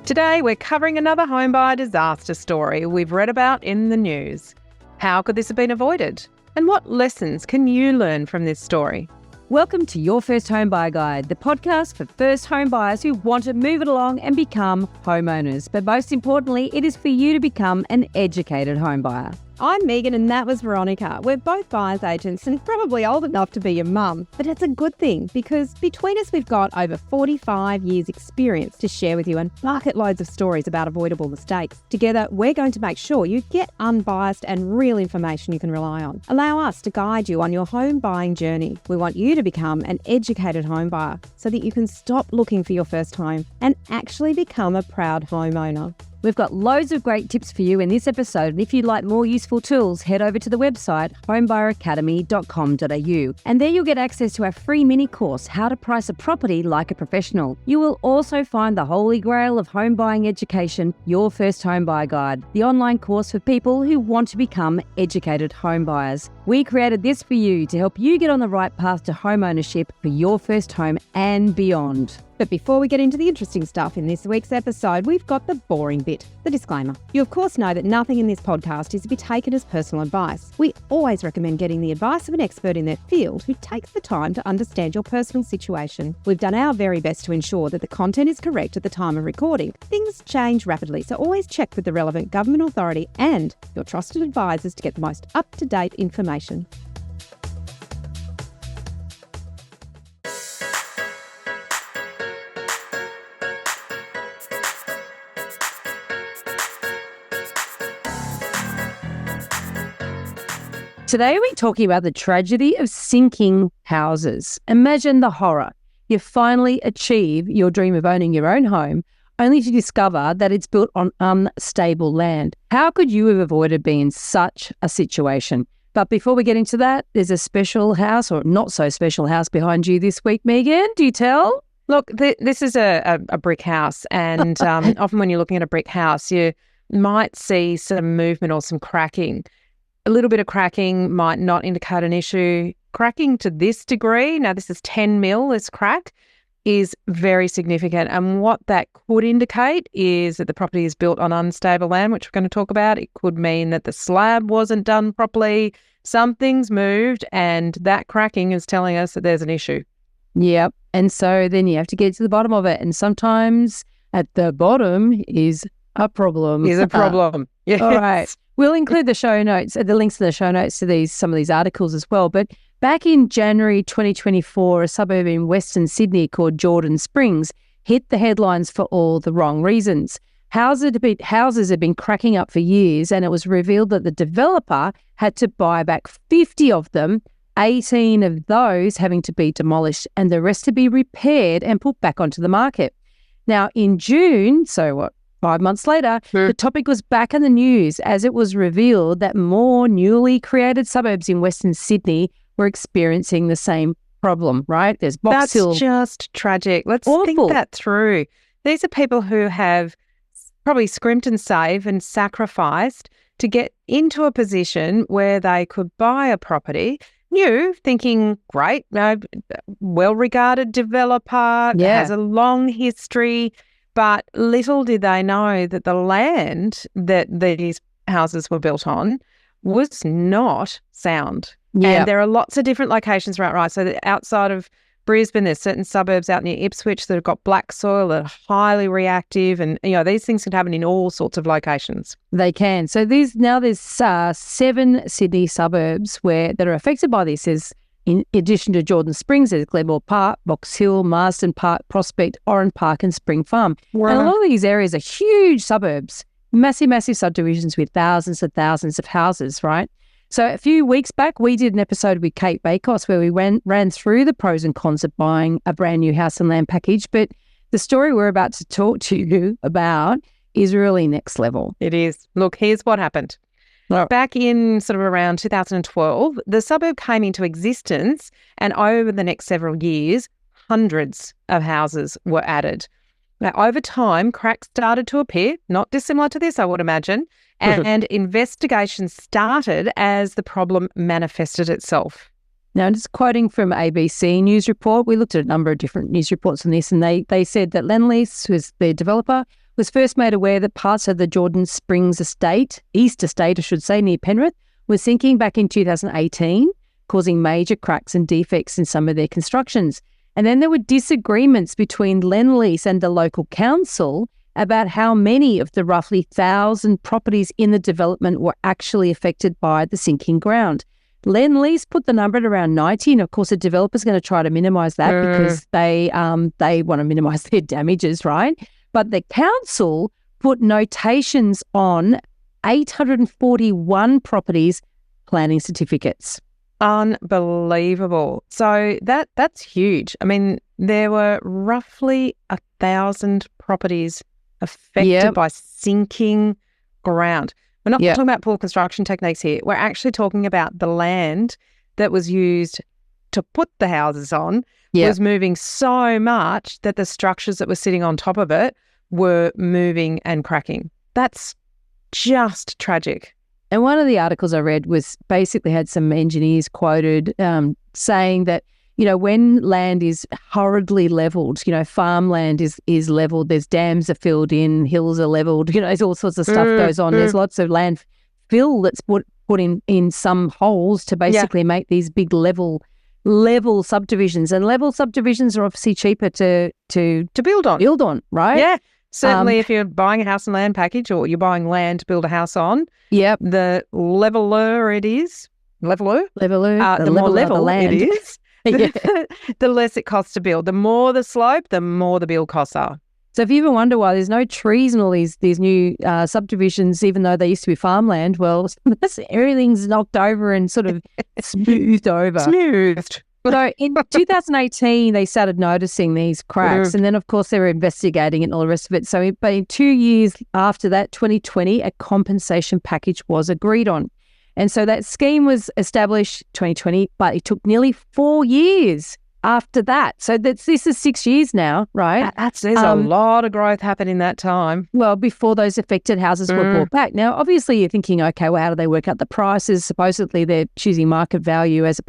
Today, we're covering another homebuyer disaster story we've read about in the news. How could this have been avoided? And what lessons can you learn from this story? Welcome to Your First Home Buyer Guide, the podcast for first home buyers who want to move it along and become homeowners. But most importantly, it is for you to become an educated home buyer. I'm Meighan and that was Veronica. We're both buyer's agents and probably old enough to be your mum. But it's a good thing because between us we've got over 45 years experience to share with you and bucket loads of stories about avoidable mistakes. Together, we're going to make sure you get unbiased and real information you can rely on. Allow us to guide you on your home buying journey. We want you to become an educated home buyer so that you can stop looking for your first home and actually become a proud homeowner. We've got loads of great tips for you in this episode, and if you'd like more useful tools, head over to the website homebuyeracademy.com.au, and there you'll get access to our free mini course, How to Price a Property Like a Professional. You will also find the holy grail of home buying education, Your First Home Buyer Guide, the online course for people who want to become educated home buyers. We created this for you to help you get on the right path to home ownership for your first home and beyond. But before we get into the interesting stuff in this week's episode, we've got the boring bit, the disclaimer. You of course know that nothing in this podcast is to be taken as personal advice. We always recommend getting the advice of an expert in their field who takes the time to understand your personal situation. We've done our very best to ensure that the content is correct at the time of recording. Things change rapidly, so always check with the relevant government authority and your trusted advisors to get the most up-to-date information. Today we're talking about the tragedy of sinking houses. Imagine the horror. You finally achieve your dream of owning your own home, only to discover that it's built on unstable land. How could you have avoided being in such a situation? But before we get into that, there's a special house, or not so special house, behind you this week, Meighan. Do you tell? Look, this is a brick house, and often when you're looking at a brick house, you might see some movement or some cracking. A little bit of cracking might not indicate an issue. Cracking to this degree, now this is 10 mil, this crack, is very significant. And what that could indicate is that the property is built on unstable land, which we're going to talk about. It could mean that the slab wasn't done properly, something's moved, and that cracking is telling us that there's an issue. Yep. And so then you have to get to the bottom of it. And sometimes at the bottom is a problem. Is a problem. Yes. All right. We'll include the show notes, the links to the show notes to some of these articles as well. But back in January 2024, a suburb in Western Sydney called Jordan Springs hit the headlines for all the wrong reasons. Houses had been cracking up for years, and it was revealed that the developer had to buy back 50 of them, 18 of those having to be demolished and the rest to be repaired and put back onto the market. Now, in June, 5 months later, the topic was back in the news as it was revealed that more newly created suburbs in Western Sydney were experiencing the same problem, right? There's Box Hill. That's just tragic. Let's think that through. These are people who have probably scrimped and saved and sacrificed to get into a position where they could buy a property, new, thinking, great, well-regarded developer, has a long history. But little did they know that the land that these houses were built on was not sound. Yep. And there are lots of different locations right. So outside of Brisbane, there's certain suburbs out near Ipswich that have got black soil that are highly reactive. And, these things can happen in all sorts of locations. They can. So there's 7 Sydney suburbs that are affected by this. In addition to Jordan Springs, there's Glenmore Park, Box Hill, Marsden Park, Prospect, Oran Park and Spring Farm. Wow. And a lot of these areas are huge suburbs, massive subdivisions with thousands and thousands of houses, right? So a few weeks back, we did an episode with Kate Bakos where we ran through the pros and cons of buying a brand new house and land package. But the story we're about to talk to you about is really next level. It is. Look, here's what happened. Back in sort of around 2012, the suburb came into existence, and over the next several years, hundreds of houses were added. Now, over time, cracks started to appear, not dissimilar to this, I would imagine, and investigations started as the problem manifested itself. Now, just quoting from ABC News report, we looked at a number of different news reports on this, and they said that Lendlease, who's the developer, was first made aware that parts of the Jordan Springs East Estate, I should say, near Penrith, was sinking back in 2018, causing major cracks and defects in some of their constructions. And then there were disagreements between Lendlease and the local council about how many of the roughly 1,000 properties in the development were actually affected by the sinking ground. Lendlease put the number at around 90, and of course the developer's going to try to minimise that because they want to minimise their damages, right? But the council put notations on 841 properties planning certificates. Unbelievable. So that's huge. I mean, there were roughly 1,000 properties affected by sinking ground. We're not talking about poor construction techniques here. We're actually talking about the land that was used to put the houses on was moving so much that the structures that were sitting on top of it were moving and cracking. That's just tragic. And one of the articles I read was basically had some engineers quoted saying that, you know, when land is hurriedly levelled, you know, farmland is levelled, there's dams are filled in, hills are levelled, you know, there's all sorts of stuff goes on. There's lots of land fill that's put in some holes to basically make these big level subdivisions. And level subdivisions are obviously cheaper to build on. Right? Yeah. Certainly if you're buying a house and land package or you're buying land to build a house on, the leveler it is, the more level it is, the less it costs to build. The more the slope, the more the build costs are. So if you ever wonder why there's no trees in all these new subdivisions, even though they used to be farmland, well, everything's knocked over and sort of smoothed over. So in 2018, they started noticing these cracks, and then, of course, they were investigating it and all the rest of it. So, but in 2 years after that, 2020, a compensation package was agreed on. And so that scheme was established 2020, but it took nearly 4 years after that. So this is 6 years now, right? There's a lot of growth happened in that time. Well, before those affected houses were bought back. Now, obviously, you're thinking, okay, well, how do they work out the prices? Supposedly, they're choosing market value as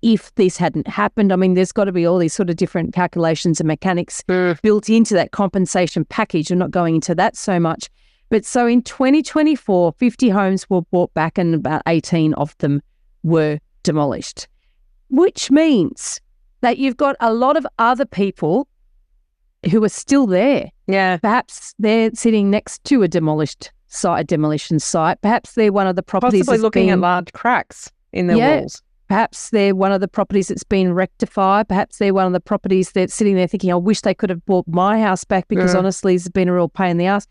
if this hadn't happened. I mean, there's got to be all these sort of different calculations and mechanics built into that compensation package. I'm not going into that so much. But so in 2024, 50 homes were bought back and about 18 of them were demolished, which means that you've got a lot of other people who are still there. Yeah. Perhaps they're sitting next to a demolition site. Perhaps they're one of the properties possibly looking at large cracks in their walls. Perhaps they're one of the properties that's been rectified. Perhaps they're one of the properties that's sitting there thinking, I wish they could have bought my house back because honestly, it's been a real pain in the ass.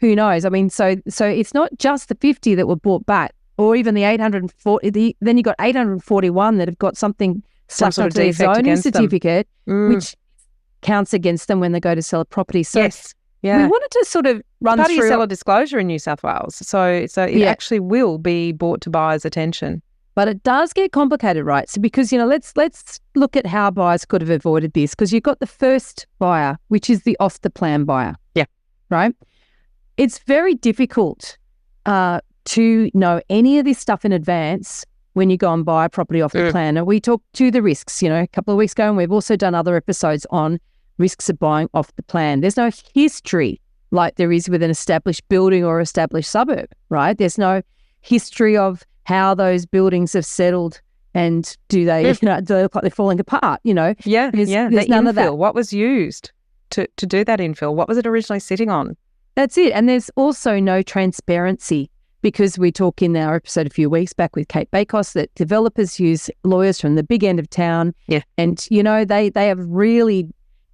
Who knows? I mean, so it's not just the 50 that were bought back or even the 840. Then you've got 841 that have got something slapped onto their zoning certificate, which counts against them when they go to sell a property. So we wanted to sort of run through. How do you sell a disclosure in New South Wales? So it actually will be brought to buyers' attention. But it does get complicated, right? So because, you know, let's look at how buyers could have avoided this, because you've got the first buyer, which is the off-the-plan buyer. Yeah. Right? It's very difficult to know any of this stuff in advance when you go and buy a property off the plan. And we talked to the risks, you know, a couple of weeks ago, and we've also done other episodes on risks of buying off the plan. There's no history like there is with an established building or established suburb, right? There's no history of how those buildings have settled and do they look like they're falling apart, you know? Yeah, there's the none infill, of that. What was used to do that infill? What was it originally sitting on? That's it. And there's also no transparency, because we talked in our episode a few weeks back with Kate Bakos that developers use lawyers from the big end of town. Yeah. And, you know, they have really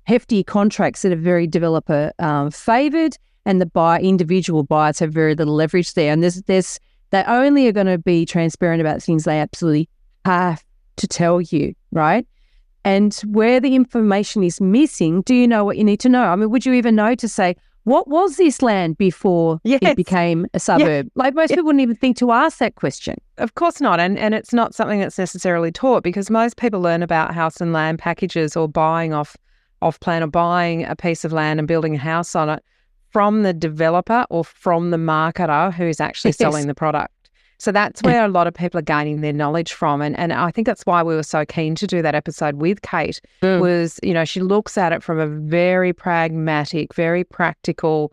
hefty contracts that are very developer favoured, and the individual buyers have very little leverage there. And they only are going to be transparent about things they absolutely have to tell you, right? And where the information is missing, do you know what you need to know? I mean, would you even know to say, what was this land before it became a suburb? Like most people wouldn't even think to ask that question. Of course not. And it's not something that's necessarily taught, because most people learn about house and land packages or buying off plan or buying a piece of land and building a house on it from the developer or from the marketer who's actually selling the product. So that's where a lot of people are gaining their knowledge from. And I think that's why we were so keen to do that episode with Kate was, she looks at it from a very pragmatic, very practical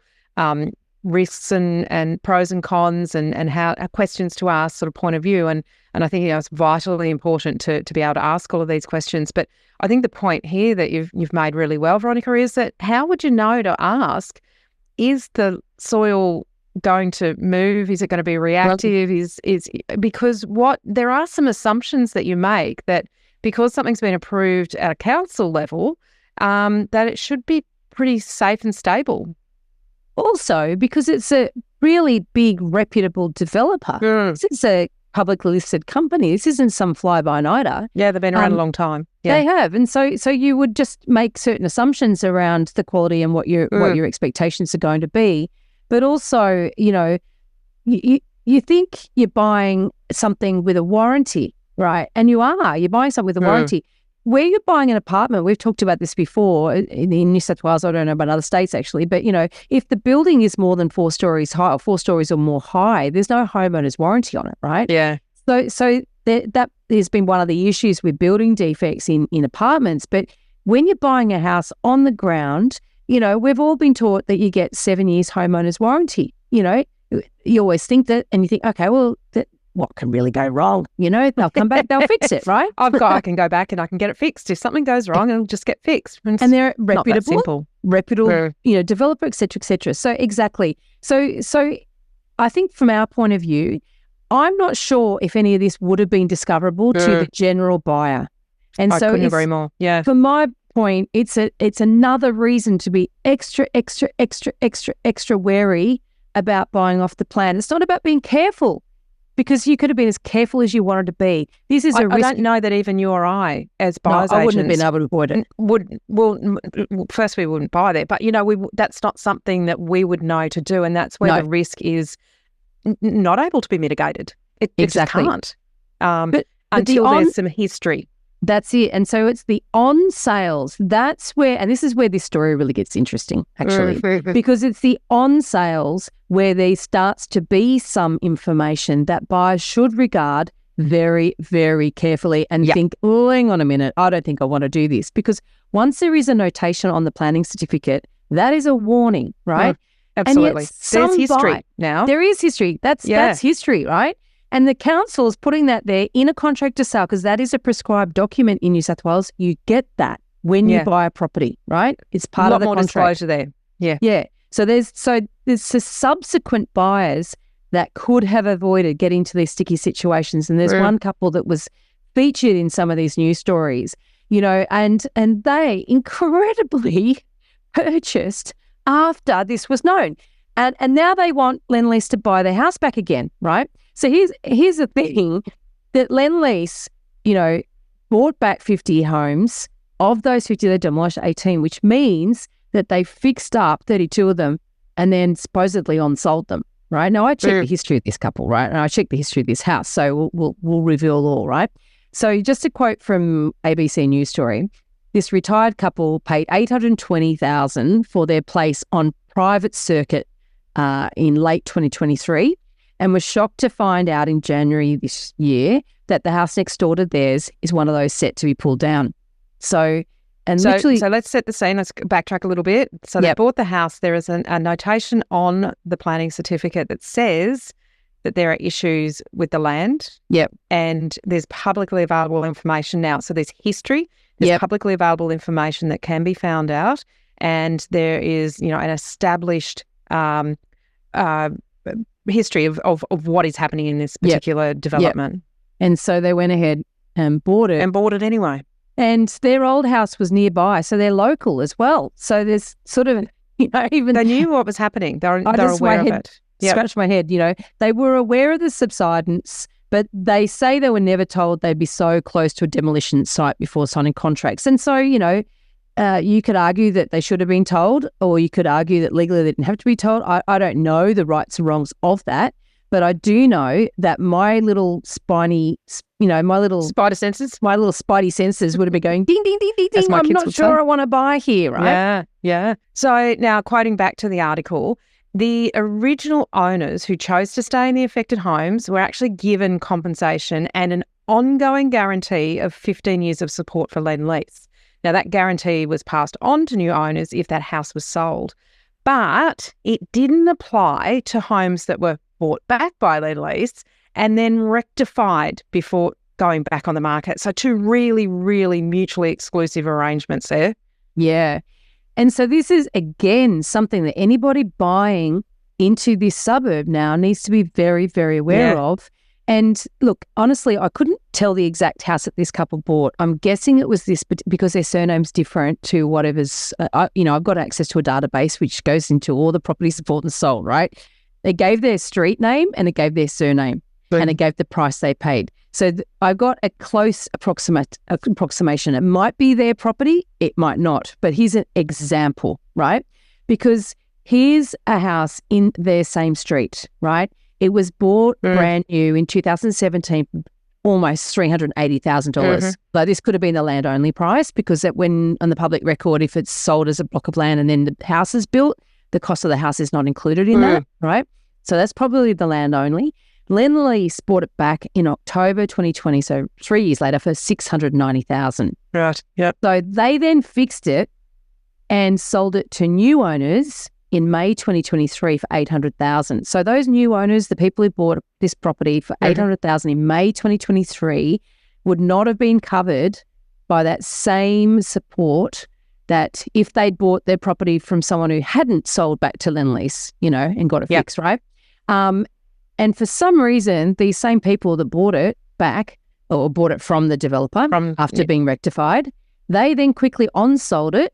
risks and pros and cons and how questions to ask sort of point of view. And I think it's vitally important to be able to ask all of these questions. But I think the point here that you've made really well, Veronica, is that how would you know to ask, is the soil going to move? Is it going to be reactive? Is because there are some assumptions that you make that because something's been approved at a council level, that it should be pretty safe and stable. Also, because it's a really big, reputable developer. This is a publicly listed company. This isn't some fly-by-nighter. Yeah, they've been around a long time. Yeah. They have. And so you would just make certain assumptions around the quality and what your expectations are going to be. But also, you think you're buying something with a warranty, right? And you're buying something with a warranty. Where you're buying an apartment, we've talked about this before in New South Wales, I don't know about other states actually, but, if the building is more than 4 stories high or 4 stories or more high, there's no homeowner's warranty on it, right? Yeah. So that has been one of the issues with building defects in apartments. But when you're buying a house on the ground, we've all been taught that you get 7 years homeowner's warranty. You always think that, and you think, okay, well, what can really go wrong? They'll come back, they'll fix it, right? I can go back and I can get it fixed. If something goes wrong, it'll just get fixed. And they're reputable, developer, et cetera, et cetera. So exactly. So I think from our point of view, I'm not sure if any of this would have been discoverable to the general buyer. And I couldn't agree more. Yeah. For my point, it's another reason to be extra wary about buying off the plan. It's not about being careful, because you could have been as careful as you wanted to be. This is a risk. I don't know that even you or I, as buyers agents, I wouldn't have been able to avoid it. First, we wouldn't buy there, but that's not something that we would know to do, and that's where the risk is not able to be mitigated. It exactly just can't. But until there's some history. That's it. And so it's the on sales. That's where, and this is where this story really gets interesting, actually, because it's the on sales where there starts to be some information that buyers should regard very, very carefully and think, oh, hang on a minute, I don't think I want to do this. Because once there is a notation on the planning certificate, that is a warning, right? Absolutely. There's history now. There is history. That's history, right? And the council is putting that there in a contract to sale, because that is a prescribed document in New South Wales. You get that when you buy a property, right? It's part of the contract. A lot more disclosure there. Yeah. Yeah. So there's subsequent buyers that could have avoided getting to these sticky situations. And there's one couple that was featured in some of these news stories, and they incredibly purchased after this was known. And now they want Lendlease to buy their house back again, right? So here's the thing, that Lendlease, bought back 50 homes. Of those 50, they demolished 18, which means that they fixed up 32 of them and then supposedly on-sold them, right? Now, I checked the history of this couple, right? And I checked the history of this house, so we'll reveal all, right? So just a quote from ABC News story, this retired couple paid $820,000 for their place on private circuit in late 2023 and was shocked to find out in January this year that the house next door to theirs is one of those set to be pulled down. So let's set the scene. Let's backtrack a little bit. So they bought the house. There is a notation on the planning certificate that says that there are issues with the land. Yep. And there's publicly available information now. So there's history. There's publicly available information that can be found out. And there is, an established history of what is happening in this particular development. And so they went ahead and bought it. And bought it anyway. And their old house was nearby, so they're local as well. So there's sort of, even... They knew what was happening. They're aware of it. Scratch my head, They were aware of the subsidence, but they say they were never told they'd be so close to a demolition site before signing contracts. And so, you could argue that they should have been told, or you could argue that legally they didn't have to be told. I don't know the rights and wrongs of that, but I do know that my little spiny, my little spidey senses would have been going ding, ding, ding, ding, ding. I'm not sure I want to buy here, right? Yeah. So now quoting back to the article, the original owners who chose to stay in the affected homes were actually given compensation and an ongoing guarantee of 15 years of support for Lend-Lease. Now, that guarantee was passed on to new owners if that house was sold, but it didn't apply to homes that were bought back by Lend-Lease and then rectified before going back on the market. So two really, really mutually exclusive arrangements there. Yeah. And so this is, again, something that anybody buying into this suburb now needs to be very, very aware of. And look, honestly, I couldn't tell the exact house that this couple bought. I'm guessing it was this, but because their surname's different to whatever's, I've got access to a database which goes into all the properties bought and sold, right? They gave their street name and it gave their surname and it gave the price they paid. So I've got a close approximation. It might be their property, it might not. But here's an example, right? Because here's a house in their same street, right? It was bought brand new in 2017, almost $380,000. Like this could have been the land only price because when on the public record, if it's sold as a block of land and then the house is built, the cost of the house is not included in that, right? So that's probably the land only. Lend-Lease bought it back in October 2020, so 3 years later, for $690,000. Right, yep. So they then fixed it and sold it to new owners in May 2023 for $800,000. So those new owners, the people who bought this property for $800,000 in May 2023, would not have been covered by that same support that if they'd bought their property from someone who hadn't sold back to Lend-Lease, and got it fixed, right? And for some reason, these same people that bought it back or bought it from the developer after being rectified, they then quickly on-sold it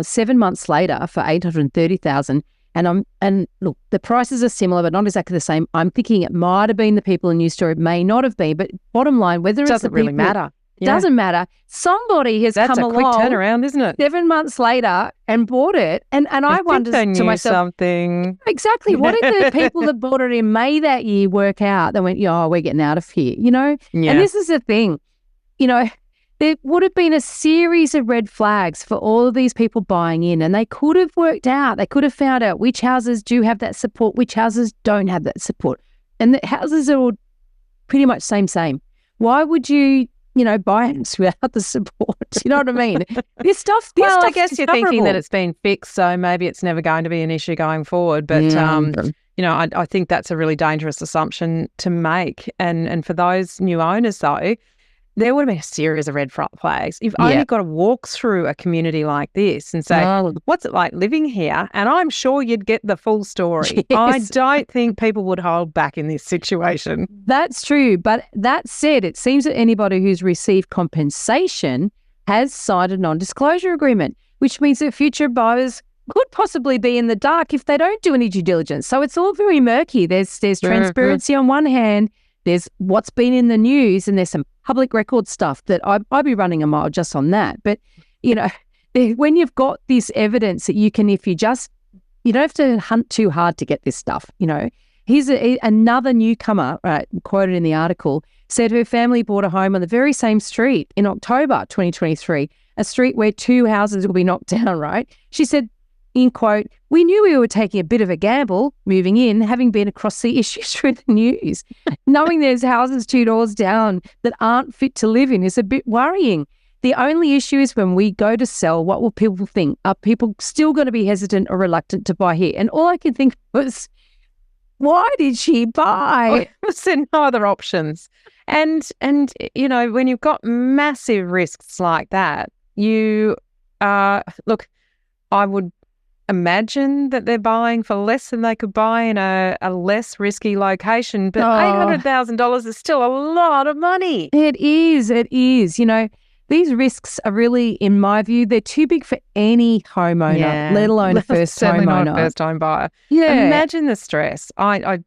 7 months later for $830,000. And look, the prices are similar, but not exactly the same. I'm thinking it might have been the people in News Story, may not have been, but bottom line, whether it's the people, really matter. It doesn't matter. Somebody has come along. That's a quick turnaround, isn't it? 7 months later and bought it. And I wondered to myself, something. Exactly. What did the people that bought it in May that year work out? They went, we're getting out of here, Yeah. And this is the thing, there would have been a series of red flags for all of these people buying in, and they could have worked out, they could have found out which houses do have that support, which houses don't have that support. And the houses are all pretty much same. Why would you buy it without the support? You know what I mean? This stuff I guess you're thinking that it's been fixed, so maybe it's never going to be an issue going forward. But, I think that's a really dangerous assumption to make. And for those new owners, though, there would have been a series of red flags. You've only got to walk through a community like this and say, what's it like living here? And I'm sure you'd get the full story. Yes. I don't think people would hold back in this situation. That's true. But that said, it seems that anybody who's received compensation has signed a non-disclosure agreement, which means that future buyers could possibly be in the dark if they don't do any due diligence. So it's all very murky. There's transparency on one hand, there's what's been in the news, and there's some public record stuff that I'd be running a mile just on that. But, when you've got this evidence that you can, you don't have to hunt too hard to get this stuff, Here's another newcomer, quoted in the article, said her family bought a home on the very same street in October 2023, a street where 2 houses will be knocked down, right? She said, in quote, "We knew we were taking a bit of a gamble moving in, having been across the issues through the news. Knowing there's houses 2 doors down that aren't fit to live in is a bit worrying. The only issue is when we go to sell, what will people think? Are people still going to be hesitant or reluctant to buy here?" And all I could think was, why did she buy? There are no other options. And when you've got massive risks like that, I would imagine that they're buying for less than they could buy in a less risky location, but $800,000 is still a lot of money. It is. These risks are really, in my view, they're too big for any homeowner, let alone a first certainly homeowner. Not a first home buyer. Yeah. Imagine the stress. I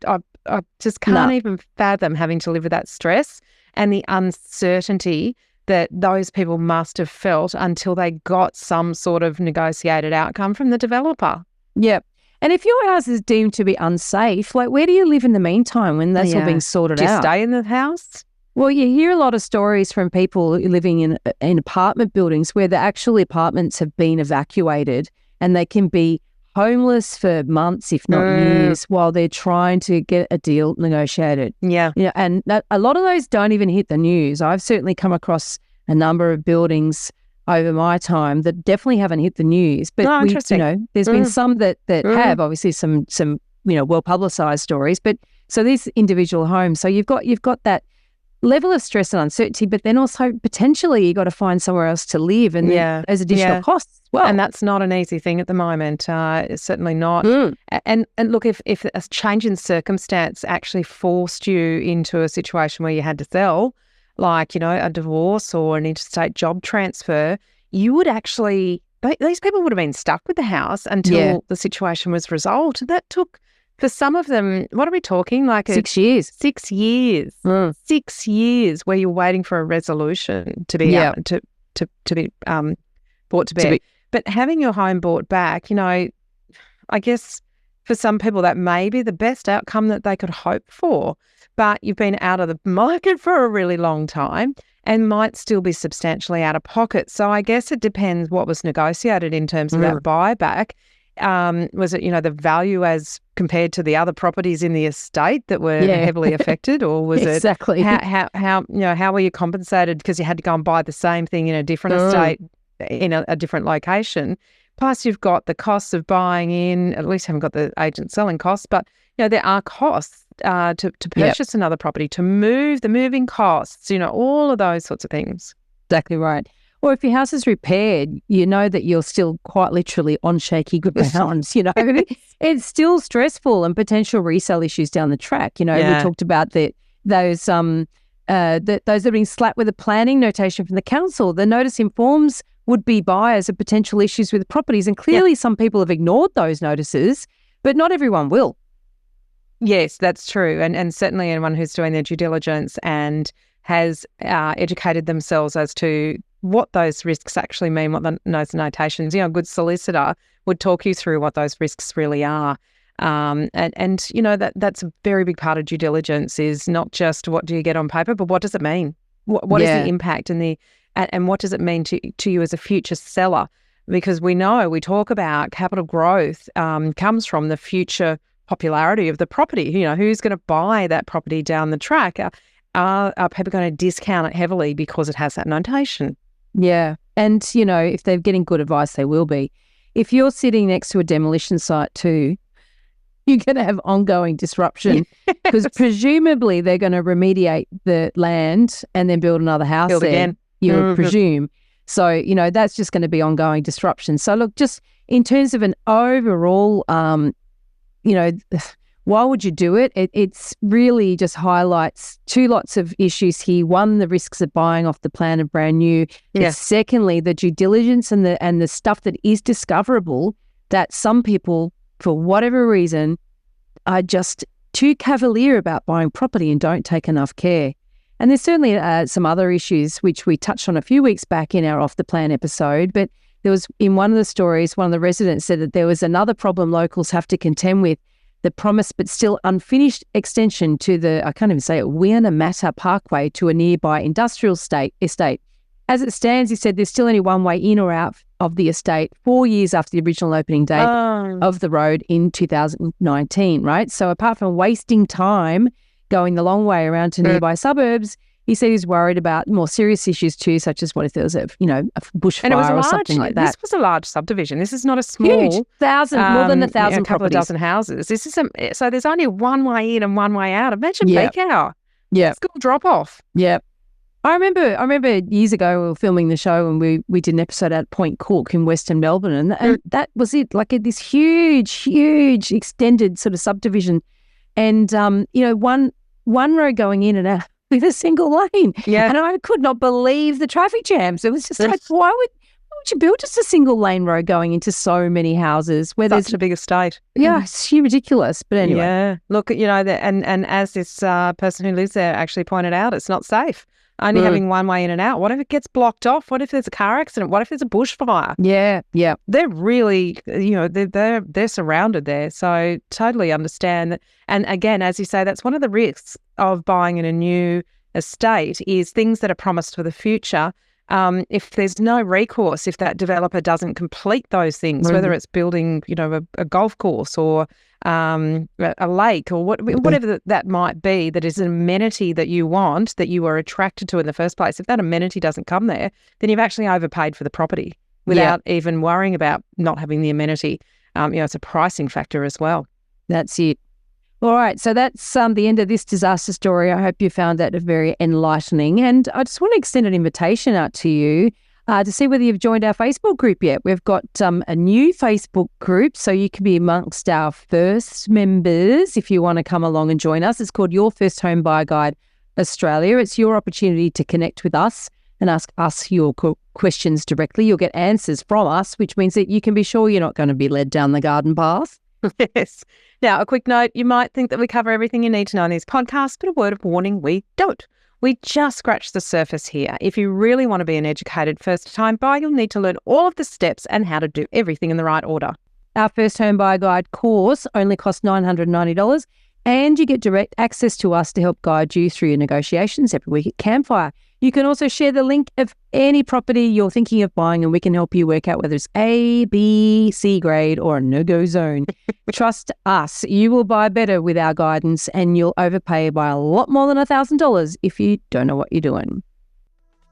just can't even fathom having to live with that stress and the uncertainty that those people must have felt until they got some sort of negotiated outcome from the developer. Yep. And if your house is deemed to be unsafe, where do you live in the meantime when that's all being sorted out? Do you stay in the house? Well, you hear a lot of stories from people living in apartment buildings where the actual apartments have been evacuated and they can be homeless for months, if not years, while they're trying to get a deal negotiated. Yeah. And a lot of those don't even hit the news. I've certainly come across a number of buildings over my time that definitely haven't hit the news. But interesting. There's been some that have, obviously some well publicized stories. But so these individual homes, so you've got that level of stress and uncertainty, but then also potentially you got to find somewhere else to live, and there's additional costs as well. And that's not an easy thing at the moment. It's certainly not. And look, if a change in circumstance actually forced you into a situation where you had to sell, like, a divorce or an interstate job transfer, you would actually, these people would have been stuck with the house until the situation was resolved. That took, for some of them, what are we talking? Like 6 years. 6 years. 6 years where you're waiting for a resolution to be to be brought to bear. But having your home bought back, I guess for some people that may be the best outcome that they could hope for. But you've been out of the market for a really long time and might still be substantially out of pocket. So I guess it depends what was negotiated in terms of that buyback. Was it, the value as compared to the other properties in the estate that were heavily affected, or was it how were you compensated because you had to go and buy the same thing in a different estate in a different location? Plus, you've got the costs of buying in. At least haven't got the agent selling costs, but there are costs to purchase another property, to move, the moving costs. All of those sorts of things. Exactly right. Or if your house is repaired, you know that you're still quite literally on shaky grounds. It's still stressful, and potential resale issues down the track. We talked about those that are being slapped with a planning notation from the council. The notice informs would-be buyers of potential issues with properties, and clearly some people have ignored those notices, but not everyone will. Yes, that's true, and certainly anyone who's doing their due diligence and has educated themselves as to what those risks actually mean, what those notations. A good solicitor would talk you through what those risks really are. And that's a very big part of due diligence, is not just what do you get on paper, but what does it mean? What is the impact and what does it mean to you as a future seller? Because we talk about capital growth comes from the future popularity of the property. Who's going to buy that property down the track? Are people going to discount it heavily because it has that notation? Yeah. And, if they're getting good advice, they will be. If you're sitting next to a demolition site too, you're going to have ongoing disruption because presumably they're going to remediate the land and then build another house again. You would presume. So, that's just going to be ongoing disruption. So, look, just in terms of an overall, why would you do it? It's really just highlights two lots of issues here. One, the risks of buying off the plan of brand new. Yeah. Secondly, the due diligence and the stuff that is discoverable that some people, for whatever reason, are just too cavalier about buying property and don't take enough care. And there's certainly some other issues which we touched on a few weeks back in our Off the Plan episode, but there was, in one of the stories, one of the residents said that there was another problem locals have to contend with, the promised but still unfinished extension to the, I can't even say it, Wienermatta Parkway to a nearby industrial estate. As it stands, he said there's still only one way in or out of the estate 4 years after the original opening date of the road in 2019, right? So apart from wasting time going the long way around to nearby suburbs, he said he's worried about more serious issues too, such as what if there was a bushfire or something like that. This was a large subdivision. This is not a small... Huge. More than 1,000 properties. A couple of dozen houses. This is so there's only one way in and one way out. Imagine peak hour. Yeah. School drop-off. Yeah. I remember years ago we were filming the show and we did an episode at Point Cook in Western Melbourne, and that was it, like this huge extended sort of subdivision. And, one road going in and out with a single lane. Yeah. And I could not believe the traffic jams. It was just like, why would you build just a single lane road going into so many houses where there's a big estate? Yeah, it's ridiculous. But anyway. Yeah. Look, and as this person who lives there actually pointed out, it's not safe. Only having one way in and out. What if it gets blocked off? What if there's a car accident? What if there's a bushfire? Yeah, yeah. They're really, they're surrounded there. So totally understand that. And again, as you say, that's one of the risks of buying in a new estate is things that are promised for the future if there's no recourse, if that developer doesn't complete those things, whether it's building, a golf course or a lake or whatever that might be, that is an amenity that you want, that you were attracted to in the first place, if that amenity doesn't come there, then you've actually overpaid for the property without even worrying about not having the amenity. It's a pricing factor as well. That's it. All right, so that's the end of this disaster story. I hope you found that very enlightening. And I just want to extend an invitation out to you to see whether you've joined our Facebook group yet. We've got a new Facebook group, so you can be amongst our first members if you want to come along and join us. It's called Your First Home Buyer Guide Australia. It's your opportunity to connect with us and ask us your questions directly. You'll get answers from us, which means that you can be sure you're not going to be led down the garden path. Yes. Now, a quick note, you might think that we cover everything you need to know in these podcasts, but a word of warning, we don't. We just scratch the surface here. If you really want to be an educated first-time buyer, you'll need to learn all of the steps and how to do everything in the right order. Our First Home Buyer Guide course only costs $990, and you get direct access to us to help guide you through your negotiations every week at Campfire. You can also share the link of any property you're thinking of buying, and we can help you work out whether it's A, B, C grade or a no-go zone. Trust us, you will buy better with our guidance, and you'll overpay by a lot more than $1,000 if you don't know what you're doing.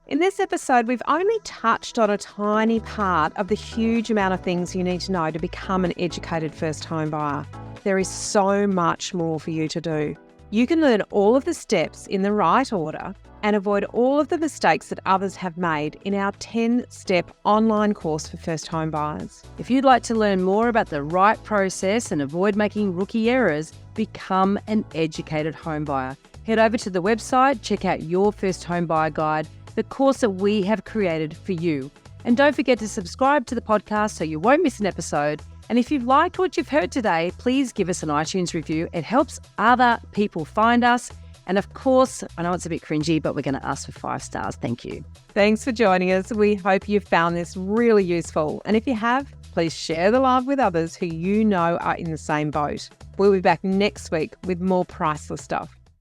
In this episode, we've only touched on a tiny part of the huge amount of things you need to know to become an educated first home buyer. There is so much more for you to do. You can learn all of the steps in the right order and avoid all of the mistakes that others have made in our 10-step online course for first home buyers. If you'd like to learn more about the right process and avoid making rookie errors, become an educated home buyer. Head over to the website, check out Your First Home Buyer Guide, the course that we have created for you. And don't forget to subscribe to the podcast so you won't miss an episode. And if you've liked what you've heard today, please give us an iTunes review. It helps other people find us. And of course, I know it's a bit cringy, but we're going to ask for 5 stars. Thank you. Thanks for joining us. We hope you found this really useful. And if you have, please share the love with others who you know are in the same boat. We'll be back next week with more priceless stuff.